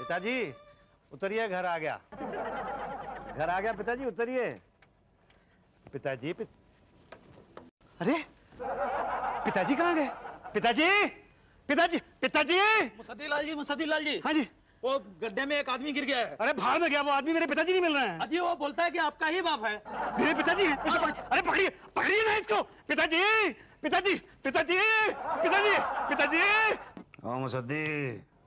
पिताजी उतरिए, घर आ गया, घर आ गया पिताजी, उतरिए। पिताजी अरे पिताजी कहाँ गए? पिताजी पिताजी पिताजी। मुसद्दी लाल जी। हाँ जी। वो गड्ढे में एक आदमी गिर गया है। अरे भाड़ में गया वो आदमी, मेरे पिताजी नहीं मिल रहे हैं। अजी वो बोलता है कि आपका ही बाप है। मेरे पिताजी हैं। अरे पकड़िए पकड़िए ना इसको। पिताजी पिताजी पिताजी पिताजी पिताजी। ओ मुसद्दी।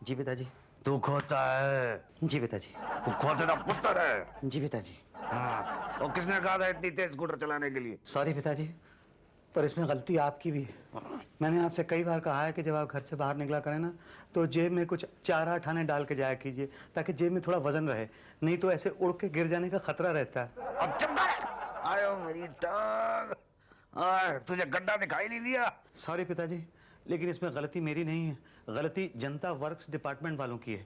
जी पिताजी। तू खोता है? जी पिताजी। तू खोते का पुत्र है? जी पिताजी। हाँ, और किसने कहा था इतनी तेज स्कूटर चलाने के लिए? सॉरी पिताजी, पर इसमें गलती आपकी भी है। मैंने आपसे कई बार कहा है कि जब आप घर से बाहर निकला करें ना, तो जेब में कुछ चारा ठाने डाल के जाया कीजिए, ताकि जेब में थोड़ा वजन रहे, नहीं तो ऐसे उड़ के गिर जाने का खतरा रहता है। अब चुप कर। आयो मेरी टांग। तुझे गड्ढा दिखाई नहीं दिया? सॉरी पिताजी, लेकिन इसमें गलती मेरी नहीं है, गलती जनता वर्क्स डिपार्टमेंट वालों की है।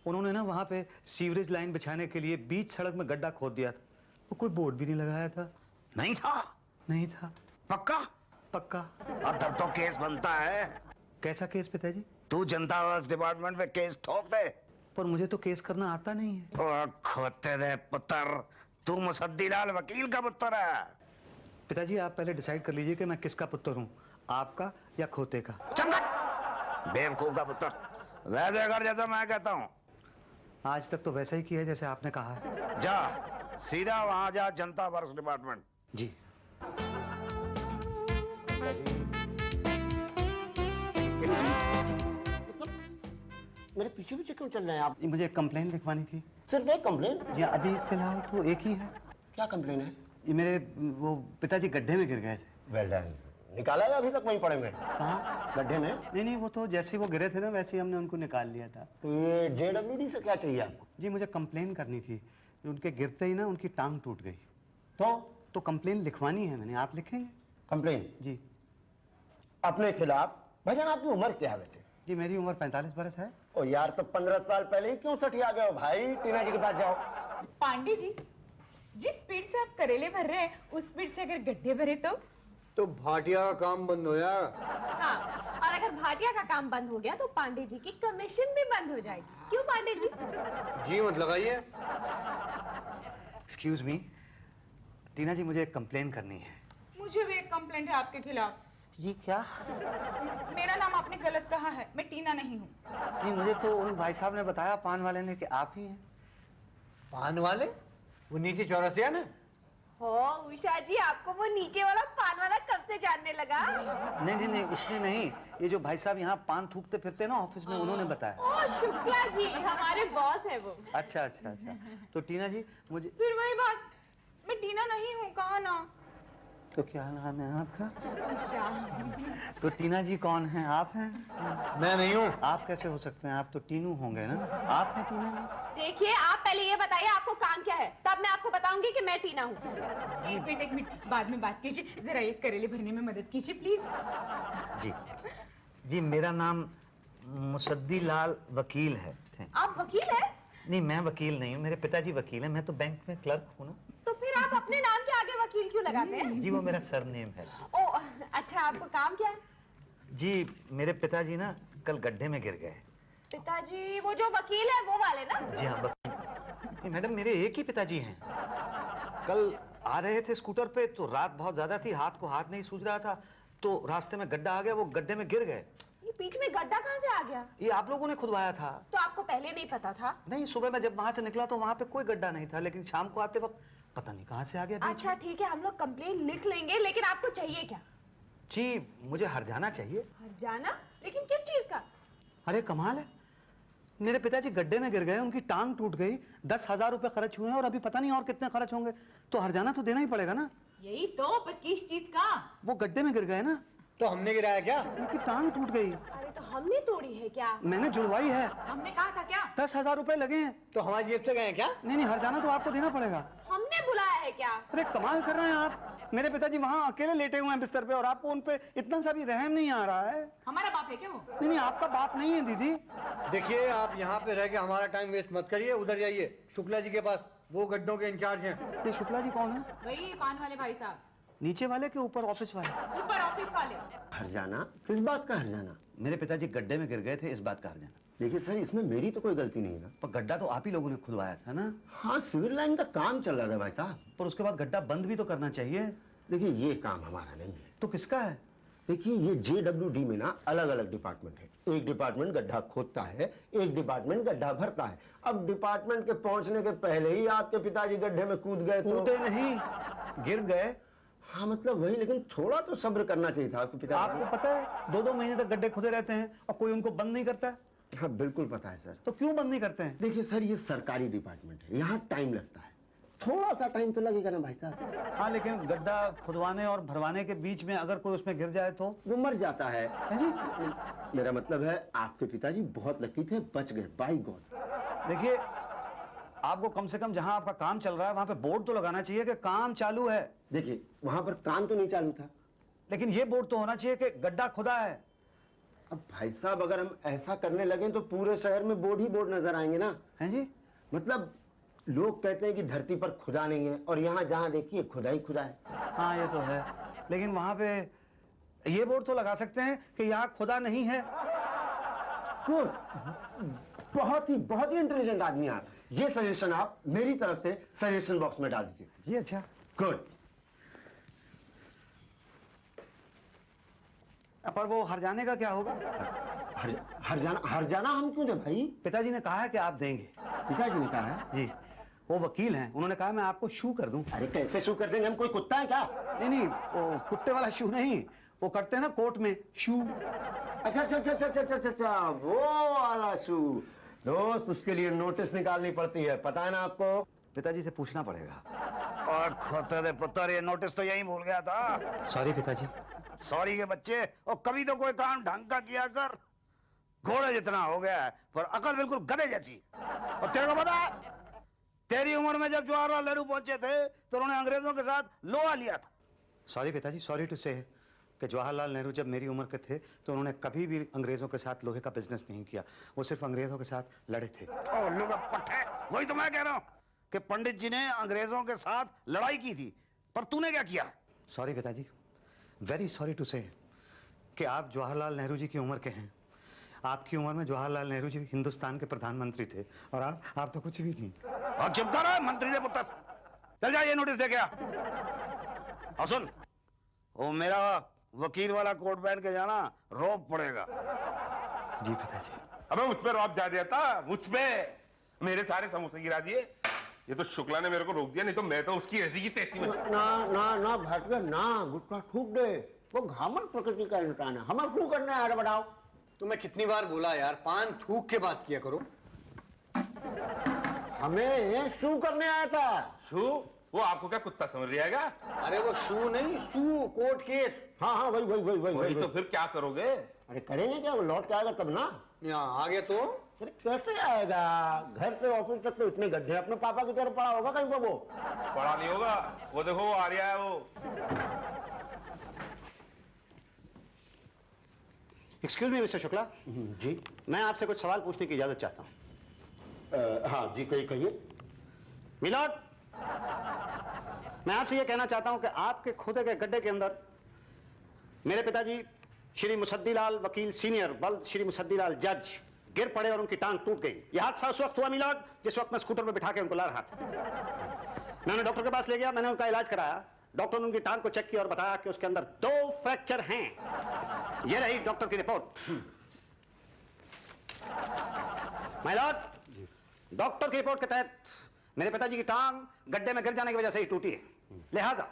उन्होंने ना वहाँ पे सीवरेज लाइन बिछाने के लिए बीच सड़क में गड्ढा खोद दिया था, वो कोई बोर्ड भी नहीं लगाया था। नहीं था? नहीं था। पक्का? पक्का। अब तब तो केस बनता है। कैसा केस पिताजी? तू जनता वर्क्स डिपार्टमेंट में केस ठोक दे। पर मुझे तो केस करना आता नहीं है। खोते दे पुत्र, तू मुसद्दी लाल वकील का पुत्र है। पिताजी आप पहले डिसाइड कर लीजिए कि मैं किसका पुत्र हूँ, आपका या खोते का। बेवकूफ का पुत्र, वैसे कर जैसा मैं कहता हूँ। आज तक तो वैसा ही किया है जैसे आपने कहा है। जा सीधा वहां जा, जनता वर्क्स डिपार्टमेंट। जी। मेरे पीछे पीछे क्यों चल रहे हैं आप? मुझे एक कंप्लेन लिखवानी थी। सिर्फ एक कंप्लेन? जी अभी फिलहाल तो एक ही है। क्या कंप्लेन है? ये मेरे वो पिताजी गड्ढे में गिर गए थे। Well done. निकाला है? अभी तक वहीं पड़े हुए हैं? कहाँ? गड्ढे में? नहीं, वो तो जैसे वो गिरे थे ना, वैसे ही हमने उनको निकाल लिया था। तो ये JWD से क्या चाहिए आपको? जी मुझे कंप्लेन करनी थी, उनके गिरते ही ना उनकी टांग टूट गई। तो कंप्लेन लिखवानी है मैंने, आप लिखेंगे? कंप्लेन जी। अपने खिलाफ? भाईजान आपकी उम्र क्या है वैसे? जी मेरी उम्र 45 बरस है। ओ यार, तो 15 साल पहले ही क्यों सठिया गए हो भाई? टीना जी के पास जाओ। पांडे जी, जिस स्पीड से आप करेले भर रहे हैं उस स्पीड से अगर गड्ढे भरे तो भाटिया का काम बंद हो जाएगा। हाँ, और अगर भाटिया का काम बंद हो गया तो पांडे जी की कमीशन भी बंद हो जाएगी। क्यों पांडे जी? जी मत लगाइए। एक्सक्यूज मी, टीना जी मुझे एक कंप्लेन करनी है। मुझे भी एक कंप्लेंट है आपके खिलाफ। जी क्या? मेरा नाम आपने गलत कहा है, मैं टीना नहीं हूँ। नहीं, मुझे तो उन भाई साहब ने बताया, पान वाले ने, कि आप ही हैं। पान वाले? वो नीचे चौरसिया ना? हो उषा जी, आपको वो नीचे वाला पान वाला कब से जानने लगा? नहीं, उसने नहीं, ये जो भाई साहब यहाँ पान थूकते फिरते ना ऑफिस में, उन्होंने बताया। ओ शुक्ला जी, हमारे बॉस है वो। अच्छा। तो टीना जी मुझे फिर वही बात, मैं टीना नहीं हूँ, कहा ना। तो क्या नाम है आपका? उषा। तो टीना जी कौन है? आप हैं? मैं नहीं हूँ। आप कैसे हो सकते हैं? आप तो टीनू होंगे ना। आप हैं टीना जी? देखिए, आप पहले ये बताइए आपको काम क्या है, तब मैं आपको बताऊंगी कि मैं टीना हूँ। एक मिनट, बाद में बात कीजिए, जरा ये करेले भरने में मदद कीजिए प्लीज। जी मेरा नाम मुसद्दी लाल वकील है। आप वकील हैं? नहीं, मैं वकील नहीं हूँ, मेरे पिताजी वकील हैं, मैं तो बैंक में क्लर्क हूँ ना। तो फिर आप अपने नाम के आगे वकील क्यों लगाते हैं? जी वो मेरा सरनेम है। ओ अच्छा, आपको काम क्या है? जी मेरे पिताजी ना कल गड्ढे में गिर गए। पिताजी वो जो वकील है वो वाले ना? जी हाँ वकील। मैडम मेरे एक ही पिताजी हैं। कल आ रहे थे स्कूटर पे, तो रात बहुत ज्यादा थी, हाथ को हाथ नहीं सूझ रहा था, तो रास्ते में गड्ढा आ गया, वो गड्ढे में गिर गए। ये बीच में गड्ढा कहाँ से आ गया? ये आप लोगों ने खुदवाया था। तो आपको पहले नहीं पता था? नहीं, सुबह मैं जब वहां से निकला तो वहां पे कोई गड्ढा नहीं था, लेकिन शाम को आते वक्त पता नहीं कहां से आ गया बीच में। अच्छा ठीक है, हम लोग कंप्लेन लिख लेंगे, लेकिन आपको चाहिए क्या? जी मुझे हरजाना चाहिए। हरजाना? लेकिन किस चीज का? अरे कमाल है, मेरे पिताजी गड्ढे में गिर गए, उनकी टांग टूट गई, 10,000 रुपए खर्च हुए हैं और अभी पता नहीं और कितने खर्च होंगे, तो हरजाना तो देना ही पड़ेगा ना। यही तो, पर किस चीज का? वो गड्ढे में गिर गए ना। तो हमने गिराया क्या? उनकी टांग टूट गई। अरे तो हमने तोड़ी है क्या? मैंने जुड़वाई है। हमने कहा था क्या? 10,000 रुपए लगे हैं। तो हमारी जेब से गए क्या? नहीं, हरजाना तो आपको देना पड़ेगा। हमने बुलाया है क्या? अरे कमाल कर रहे हैं आप, मेरे पिताजी वहाँ अकेले लेटे हुए हैं बिस्तर पे और आपको उन पे इतना सा भी रहम नहीं आ रहा है। हमारा बाप है क्या वो? नहीं, आपका बाप नहीं है दीदी। देखिए, आप यहाँ पे रह के हमारा टाइम वेस्ट मत करिए, उधर जाइए शुक्ला जी के पास, वो गड्ढों के इंचार्ज हैं। ये शुक्ला जी कौन है? वही पान वाले भाई साहब। नीचे वाले के ऊपर ऑफिस वाले? ऊपर ऑफिस वाले। हरजाना? किस बात का हरजाना? मेरे पिताजी गड्ढे में गिर गए थे, इस बात का हर्जाना। देखिए सर, इसमें मेरी तो कोई गलती नहीं है ना। पर गड्ढा तो आप ही लोगों ने खुदवाया था ना। हाँ, सिविल लाइन का काम चल रहा था भाई साहब। पर उसके बाद गड्ढा बंद भी तो करना चाहिए। देखिए ये काम हमारा नहीं है। तो किसका है? देखिए ये JWD में ना अलग अलग डिपार्टमेंट है। एक डिपार्टमेंट गड्ढा खोदता है, एक डिपार्टमेंट गड्ढा भरता है। अब डिपार्टमेंट के पहुंचने के पहले ही आपके पिताजी गड्ढे में कूद गए तो... कूदे नहीं, गिर गए। हाँ मतलब वही, लेकिन थोड़ा तो सब्र करना चाहिए था आपके पिताजी। आपको पता है 2-2 महीने तक गड्ढे खुदे रहते हैं और कोई उनको बंद नहीं करता है। हाँ बिल्कुल पता है सर। तो क्यों बंद नहीं करते हैं? देखिए सर, ये सरकारी डिपार्टमेंट है, यहाँ टाइम लगता है। थोड़ा सा टाइम तो लगेगा ना भाई साहब। हाँ, लेकिन गड्ढा खुदवाने और भरवाने के बीच में अगर कोई उसमें गिर जाए तो? वो मर जाता है। है जी? मेरा मतलब है आपके पिताजी बहुत लकी थे, बच गए, बाय गॉड। देखिए, आपको कम से कम जहां आपका काम चल रहा है वहां पे बोर्ड तो लगाना चाहिए कि काम चालू है। देखिए वहां पर काम तो नहीं चालू था, लेकिन ये बोर्ड तो होना चाहिए कि गड्ढा खुदा है। अब भाई साहब अगर हम ऐसा करने लगे तो पूरे शहर में बोर्ड ही बोर्ड नजर आएंगे ना। हैं जी? मतलब लोग कहते हैं कि धरती पर खुदा नहीं है, और यहाँ जहाँ देखिए खुदा ही खुदा है। हाँ ये तो है, लेकिन वहां पे ये बोर्ड तो लगा सकते हैं कि यहाँ खुदा नहीं है। गुड, बहुत ही इंटेलिजेंट आदमी आप। ये सजेशन आप मेरी तरफ से सजेशन बॉक्स में डाल दीजिए। जी अच्छा। गुड। पर वो हरजाने का क्या होगा? हरजाना हम क्यों दे भाई? पिताजी ने कहा है कि आप देंगे। पिताजी ने कहा है? जी, वो वकील हैं, उन्होंने कहा मैं आपको शू कर दूं। अरे कैसे शू कर देंगे, हम कोई कुत्ता है क्या? नहीं, वो कुत्ते वाला शू नहीं, वो करते हैं ना कोर्ट में शू। अच्छा, वो वाला शू। दोस्त, उसके लिए नोटिस निकालनी पड़ती है, पता है ना आपको? पिताजी से पूछना पड़ेगा। और खोते दे पुत्र, ये नोटिस तो यही भूल गया था। सॉरी पिताजी। सॉरी के बच्चे, और कभी तो कोई काम ढंग का किया कर। घोड़े जितना हो गया है, पर अकल बिल्कुल गधे जैसी। और तेरे को पता है, तेरी उम्र में जब जवाहरलाल नेहरू पहुंचे थे तो उन्होंने अंग्रेजों के साथ लोहा लिया था। सॉरी पिताजी, सॉरी टू से कि जवाहरलाल नेहरू जब मेरी उम्र के थे तो उन्होंने कभी भी अंग्रेजों के साथ लोहे का बिजनेस नहीं किया। वो सिर्फ अंग्रेजों के साथ लड़े थे। उल्लू का पट्टे, वही तो मैं कह रहा हूँ कि पंडित जी ने अंग्रेजों के साथ लड़ाई की थी, पर तूने क्या किया? सॉरी पिताजी, वेरी सॉरी टू से कि आप जवाहरलाल नेहरू जी की उम्र के हैं। आपकी उम्र में जवाहरलाल नेहरू जी हिंदुस्तान के प्रधानमंत्री थे और आप तो कुछ भी नहीं। और चुप कर, मंत्री दे पुत्र। चल जा, ये नोटिस दे गया। और सुन, वो मेरा वकील वाला कोट पहन के जाना, रोब पड़ेगा। जी पिताजी। अबे मुझ पे रौब जा दिया था, मुझ पे। मेरे सारे समोसे गिरा दिए। ये तो शुक्ला ने मेरे को रोक दिया, नहीं तो मैं तो उसकी ऐसी की तैसी में। ना भाटिया ना, गुटखा थूक दे। वो घामन प्रकृति का इंसान है, हमें क्यों करना है? बताओ। तुम्हें कितनी बार बोला यार, पान थूक के बात किया करो। हमें शू करने आया था। शू? वो आपको क्या कुत्ता समझ लिया? अरे वो शू नहीं, सू, कोर्ट केस। हाँ वही तो फिर क्या करोगे? अरे करेंगे क्या, वो लौट के आएगा तब ना। यहाँ आ गया तो अरे कैसे आएगा? घर से ऑफिस तक तो इतने गड्ढे, अपने पापा की तरफ पड़ा होगा कहीं पर वो। पढ़ा नहीं होगा, वो देखो वो आ रहा है वो। Excuse me mister Shukla. जी। मैं आपसे कुछ सवाल पूछने की इजाजत चाहता हूँ। हाँ जी, कहिए। मिलॉर्ड, मैं आपसे यह कहना चाहता हूं कि आपके खुदे के गड्ढे के अंदर मेरे पिताजी श्री मुसद्दीलाल वकील सीनियर वल्द श्री मुसद्दीलाल जज गिर पड़े और उनकी टांग टूट गई। यह हादसा उस वक्त हुआ मिलॉर्ड जिस वक्त मैं स्कूटर पर बिठा के उनको ला रहा था। मैं उन्हें डॉक्टर के पास ले गया, मैंने उनका इलाज कराया। डॉक्टर ने उनकी टांग को चेक किया और बताया कि उसके अंदर 2 फ्रैक्चर हैं। यह रही डॉक्टर की रिपोर्ट। माय लॉर्ड, डॉक्टर की रिपोर्ट के तहत मेरे पिताजी की टांग गड्ढे में गिर जाने की वजह से ही टूटी है। लिहाजा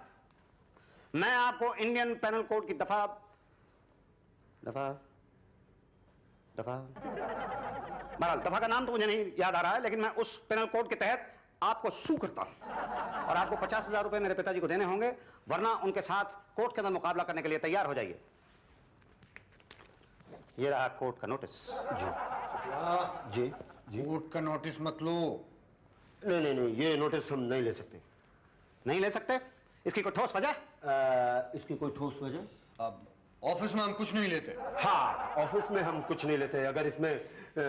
मैं आपको इंडियन पेनल कोड की दफा बहरहाल दफा का नाम तो मुझे नहीं याद आ रहा है, लेकिन मैं उस पेनल कोड के तहत आपको सू करता हूं और आपको 50,000 रुपए मेरे पिताजी को देने होंगे, वरना उनके साथ कोर्ट के अंदर मुकाबला करने के लिए तैयार हो जाइए। ये रहा कोर्ट का नोटिस। जी। कोर्ट का नोटिस मत लो। नहीं, ये नोटिस हम नहीं ले सकते। नहीं ले सकते? इसकी कोई ठोस वजह? इसकी कोई ठोस वजह? अब ऑफिस में हम कुछ नहीं लेते। हाँ, ऑफिस में हम कुछ नहीं लेते। अगर इसमें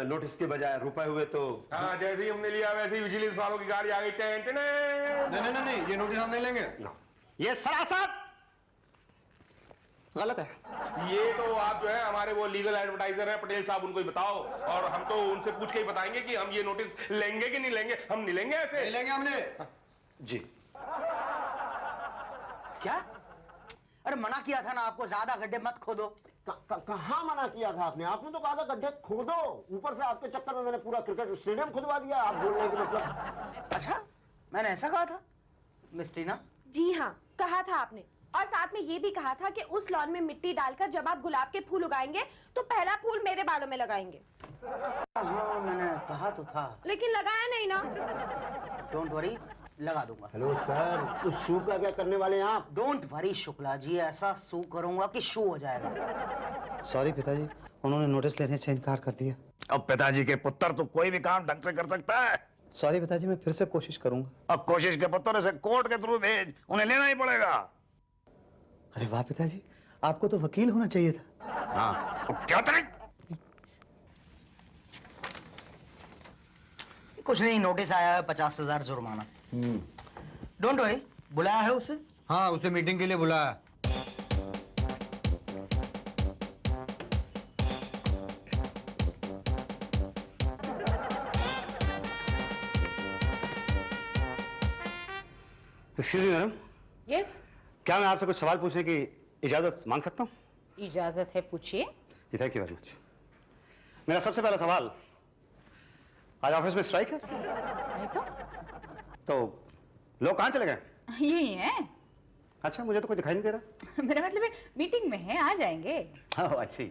नोटिस के बजाय रुपए हुए तो। हाँ, जैसे ही हमने लिया वैसे ही विजिलेंस वालों की गाड़ी आ गई। नहीं, ये नोटिस हम नहीं लेंगे। ये सरासर गलत है। ये तो आप जो है हमारे वो लीगल एडवर्टाइजर हैं पटेल साहब, उनको ही बताओ, और हम तो उनसे पूछ के ही बताएंगे कि हम ये नोटिस लेंगे कि नहीं लेंगे। हम नहीं लेंगे ऐसे। नहीं लेंगे हमने। जी। क्या? अरे मना किया था ना आपको, ज्यादा गड्ढे मत खोदो। कहाँ मना किया था आपने? आपने तो कहा था गड्ढे खोदो। ऊपर से आपके चक्कर में मैंने पूरा क्रिकेट स्टेडियम खुदवा दिया। आप बोल रहे हैं कि मतलब। अच्छा, मैंने ऐसा कहा था? मिस टीना? जी हाँ, कहा था आपने, और साथ में ये भी कहा था कि उस लॉन में मिट्टी डालकर जब आप गुलाब के फूल उगाएंगे तो पहला फूल मेरे बालों में लगाएंगे। हाँ, मैंने कहा तो था, लेकिन लगाया नहीं ना। डोंट वरी, लगा दूंगा। हेलो सर, उस शू का क्या करने वाले हैं आप? डोंट वरी शुक्ला जी, ऐसा शू करूंगा कि शू हो जाएगा। सॉरी पिताजी, उन्होंने नोटिस लेने से इनकार कर दिया। अब पिताजी के पुत्र तो कोई भी काम ढंग से कर सकता है। सॉरी पिताजी, मैं फिर से कोशिश करूंगा। अब कोशिश के पुत्र से कोर्ट के थ्रू भेज, उन्हें लेना ही पड़ेगा। अरे वाह पिताजी, आपको तो वकील होना चाहिए था। हाँ, अब क्या करें? कुछ नहीं, नोटिस आया है 50,000 जुर्माना। डोंट वरी, बुलाया है उसे? हाँ, उसे मीटिंग के लिए बुलाया। एक्सक्यूज मी मैडम, यस, क्या मैं आपसे कुछ सवाल पूछने की इजाजत मांग सकता हूँ? इजाजत है, पूछिए। जी, थैंक यू वेरी मच। मेरा सबसे पहला सवाल, आज ऑफिस में स्ट्राइक है? नहीं तो लोग कहाँ चले गए? यही है। अच्छा, मुझे तो कोई दिखाई नहीं दे रहा। मेरा मतलब है मीटिंग में है, आ जाएंगे। ओह, अच्छी।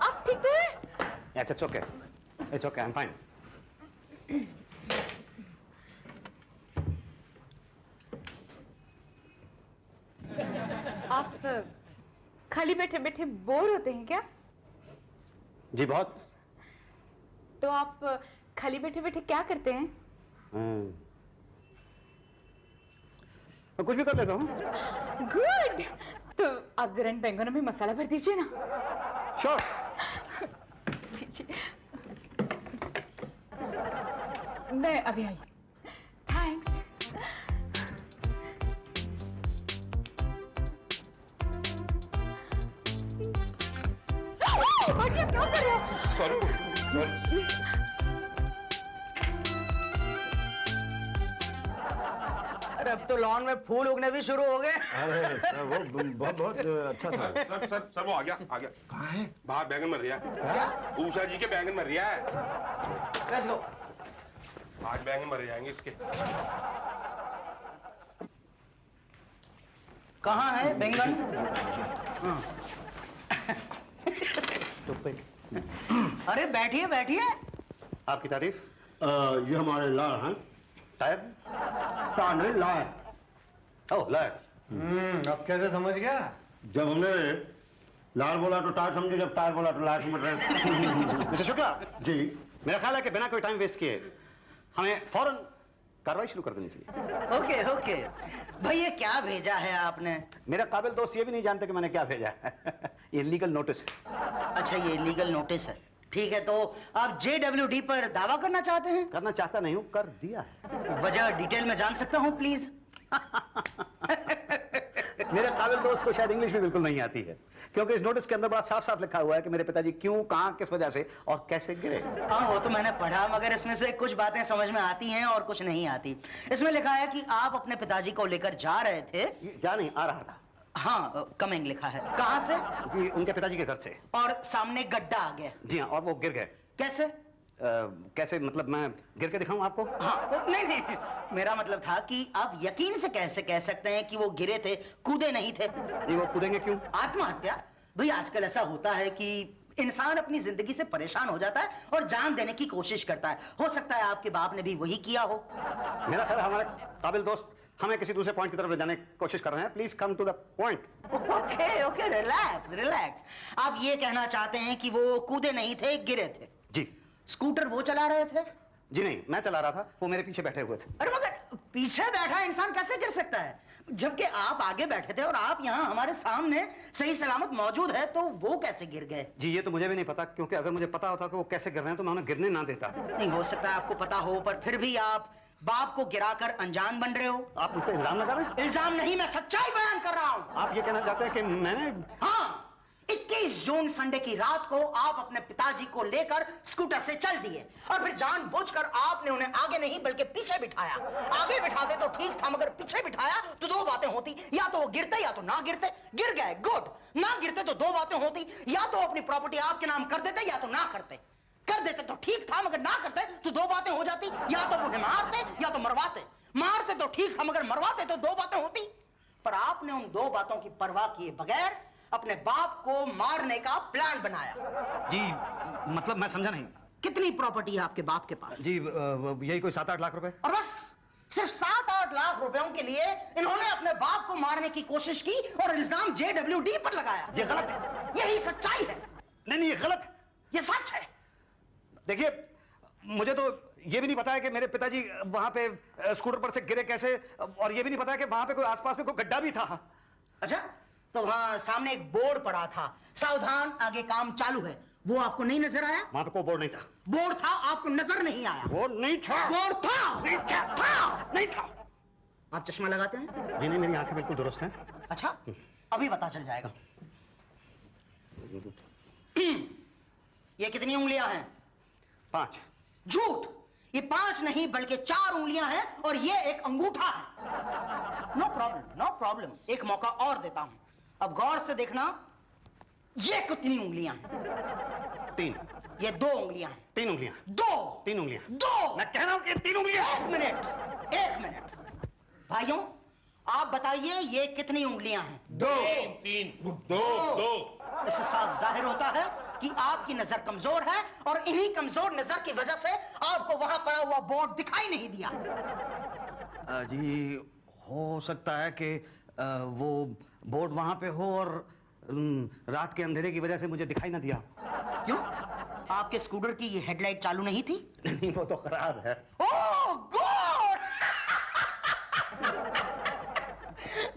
आप ठीक तो हैं? It's okay. It's okay, I'm fine. आप खाली बैठे बैठे बोर होते हैं क्या? जी बहुत। तो आप खाली बैठे बैठे क्या करते हैं? मैं कुछ भी कर लेता हूँ। गुड। तो आप जरा इन बैंगनों में मसाला भर दीजिए ना। श्योर। मैं अभी आई। थैंक्स। भाटिया, क्या कर रहे हो? अरे अब तो लॉन में फूल उगने भी शुरू हो गए। अरे सर, वो बहुत बहुत अच्छा था। सर वो आ गया। कहाँ है? बाहर बैंगन मर रहा है। उषा जी के बैंगन मर रहा है। Let's go. आज बैंगन मर जाएंगे इसके। कहाँ है बैंगन? अरे बैठिए बैठिए। आपकी तारीफ। ये हमारे लाल हैं। टायर? टायर नहीं, लाल। ओह, लायर। अब कैसे समझ गया? जब हमने लाल बोला तो टायर समझे, जब टायर बोला तो लाल समझ रहे। मिस्टर शुक्ला जी। मेरा ख्याल है कि बिना कोई टाइम वेस्ट किए हमें फौरन कार्रवाई शुरू कर देनी चाहिए। Okay okay. भैया क्या भेजा है आपने? मेरा काबिल दोस्त ये भी नहीं जानते कि मैंने क्या भेजा है। ये लीगल नोटिस है। अच्छा, ये लीगल नोटिस है। ठीक है, तो आप JWD पर दावा करना चाहते हैं? करना चाहता नहीं हूँ, कर दिया है। वजह डिटेल में जान सकता हूँ प्लीज? मेरे काबिल दोस्त को शायद इंग्लिश भी बिल्कुल नहीं आती है, क्योंकि इस नोटिस के अंदर बड़ा साफ साफ लिखा हुआ है कि मेरे पिताजी क्यों, कहां, किस वजह से और कैसे गिरे। हाँ, वो तो मैंने पढ़ा, मगर इसमें से कुछ बातें समझ में आती हैं और कुछ नहीं आती। इसमें लिखा है कि आप अपने पिताजी को लेकर जा रहे थे। जा नहीं, आ रहा था। हाँ, कमिंग लिखा है। कहाँ से? जी, उनके पिताजी के घर से। और सामने गड्ढा आ गया। जी हाँ, और वो गिर गए। कैसे? कैसे मतलब, मैं गिर के दिखाऊं आपको? हाँ, नहीं, मेरा मतलब था कि आप यकीन से कैसे कह सकते हैं कि वो गिरे थे, कूदे नहीं थे? जी, वो कूदेंगे क्यों? आत्महत्या? भाई आजकल ऐसा होता है कि इंसान अपनी जिंदगी से परेशान हो जाता है और जान देने की कोशिश करता है। हो सकता है आपके बाप ने भी वही किया हो। मेरा ख्याल है हमारे काबिल दोस्त हमें किसी दूसरे पॉइंट की तरफ ले जाने की कोशिश कर रहे हैं। Please come to the point. Okay okay, relax relax. आप ये कहना चाहते हैं कि वो कूदे नहीं थे, गिरे थे? जी। स्कूटर वो चला रहे थे? जी नहीं, मैं चला रहा था, वो मेरे पीछे बैठे हुए थे। अरे मगर पीछे बैठा इंसान कैसे गिर सकता है, जबकि आप आगे बैठे थे और आप यहाँ हमारे सामने सही सलामत मौजूद है, तो वो कैसे गिर गए? जी, ये तो मुझे भी नहीं पता, क्योंकि अगर मुझे पता होता कि वो कैसे गिर रहे हैं तो मैं उन्हें गिरने ना देता। नहीं, हो सकता है आपको पता हो, पर फिर भी आप बाप को गिराकर अनजान बन रहे हो। आप मुझ पर इल्जाम लगा रहे हैं? इल्जाम नहीं, मैं सच्चाई बयान कर रहा हूं। आप ये कहना चाहते हैं कि मैंने? हाँ, 21 जून संडे की रात को आप अपने पिताजी को लेकर स्कूटर से चल दिए और फिर जानबूझकर आपने उन्हें आगे नहीं बल्कि पीछे बिठाया। आगे बिठाते तो ठीक था, मगर पीछे बिठाया तो दो बातें होती, या तो वो गिरते या तो ना गिरते। गिर गए, गुड। ना गिरते तो दो बातें होती, या तो अपनी प्रॉपर्टी आपके नाम कर देते या तो ना करते। कर देते तो ठीक था, मगर ना करते तो दो बातें हो जाती, या तो उन्हें मारते या तो मरवाते। मारते तो ठीक था, मगर मरवाते तो दो बातें होती। पर आपने उन दो बातों की परवाह किए बगैर अपने बाप को मारने का प्लान बनाया। जी मतलब मैं समझा नहीं। कितनी प्रॉपर्टी है आपके बाप के पास? जी यही कोई 7-8 लाख रुपए। और बस सिर्फ 7-8 लाख रुपयों के लिए इन्होंने अपने बाप को मारने की कोशिश की और इल्जाम JWD पर लगाया। ये गलत है। यही सच्चाई है। नहीं ये गलत है। ये सच है। देखिए मुझे तो ये भी नहीं पता है कि मेरे पिताजी वहां पे स्कूटर पर से गिरे कैसे, और ये भी नहीं पता है कि वहां पे कोई आसपास में कोई गड्ढा भी था। अच्छा, तो वहां सामने एक बोर्ड पड़ा था, सावधान आगे काम चालू है, वो आपको नहीं नजर आया? वहां पे कोई बोर्ड नहीं था। बोर्ड था, आपको नजर नहीं आया? बोर्ड नहीं था। बोर्ड था। नहीं था। नहीं था। आप चश्मा लगाते हैं? जी नहीं, मेरी आंखें बिल्कुल दुरुस्त हैं। अच्छा, अभी पता चल जाएगा। ये कितनी उंगलियां हैं? 5। झूठ, ये 5 नहीं बल्कि 4 उंगलियां हैं और ये एक अंगूठा है। नो प्रॉब्लम, नो प्रॉब्लम, एक मौका और देता हूं। अब गौर से देखना, ये कितनी उंगलियां हैं? 3। ये 2 उंगलियां हैं। 3 उंगलियां। 2 उंगलियां। 2। मैं कह रहा हूं कि 3 उंगलियां। एक मिनट भाइयों, आप बताइए ये कितनी उंगलियां हैं? 2 3 2। इससे साफ जाहिर होता है कि आपकी नजर कमजोर है और इन्हीं कमजोर नजर की वजह से आपको वहां पड़ा हुआ बोर्ड दिखाई नहीं दिया। जी हो सकता है कि वो बोर्ड वहां पे हो और रात के अंधेरे की वजह से मुझे दिखाई ना दिया। क्यों? आपके स्कूटर की ये हेडलाइट चालू नहीं थी? नहीं, वो तो खराब है। Oh good.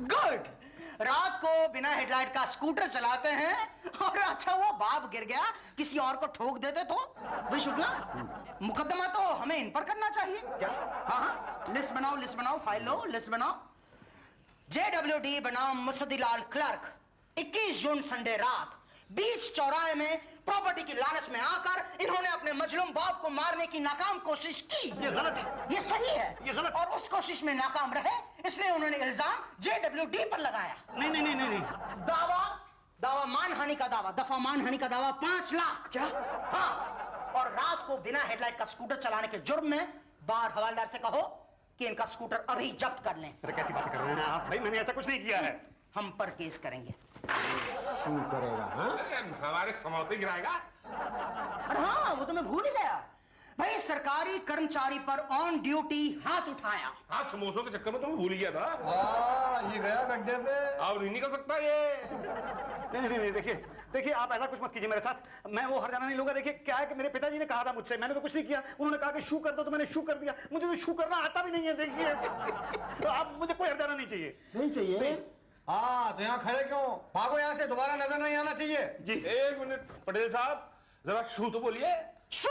गुड। रात को बिना हेडलाइट का स्कूटर चलाते हैं और अच्छा वो बाप गिर गया, किसी और को ठोक देते तो? भाई शुक्ला, मुकदमा तो हमें इन पर करना चाहिए। क्या? हाँ, लिस्ट बनाओ, फाइल लो, लिस्ट बनाओ। JWD बनाम मुसद्दीलाल क्लर्क, 21 जून संडे रात बीच चौराहे में प्रॉपर्टी की लालच में आकर इन्होंने अपने मजलूम बाप को मारने की नाकाम कोशिश की। ये गलत है। ये सही है। ये गलत। और उस कोशिश में नाकाम रहे, इसलिए उन्होंने इल्जाम JWD पर लगाया। नहीं। दावा मानहानि का दावा, दफा मानहानि का दावा 5 लाख। क्या? हाँ, और रात को बिना हेडलाइट का स्कूटर चलाने के जुर्म में बार हवालदार से कहो कि इनका स्कूटर अभी जब्त कर लें। अरे कैसी बातें कर रहे हैं आप? भाई मैंने ऐसा कुछ नहीं किया है। हम पर केस करेंगे। शू करेगा? हाँ, हमारे समोसे गिराएगा। अरे हाँ, वो तो मैं भूल ही गया। भाई सरकारी कर्मचारी पर ऑन ड्यूटी हाथ उठाया। हाँ, समोसों के चक्कर में तो मैं भूल गया था। ये गया गड्ढे पे। अब नहीं निकल सकता ये। नहीं देखिए आप ऐसा कुछ मत कीजिए मेरे साथ। मैं वो हरजाना नहीं लूंगा। देखिए क्या है कि मेरे पिताजी ने कहा था मुझसे, मैंने तो कुछ नहीं किया। उन्होंने कहा कि शू कर दो तो मैंने शू कर दिया। मुझे तो शू करना आता भी नहीं है। देखिए तो आप, मुझे कोई हरजाना नहीं चाहिए। नहीं चाहिए? हाँ, तो यहाँ खड़े क्यों? भागो यहाँ से, दोबारा नजर नहीं आना चाहिए। जी 1 मिनट पटेल साहब, जरा शू तो बोलिए। शू।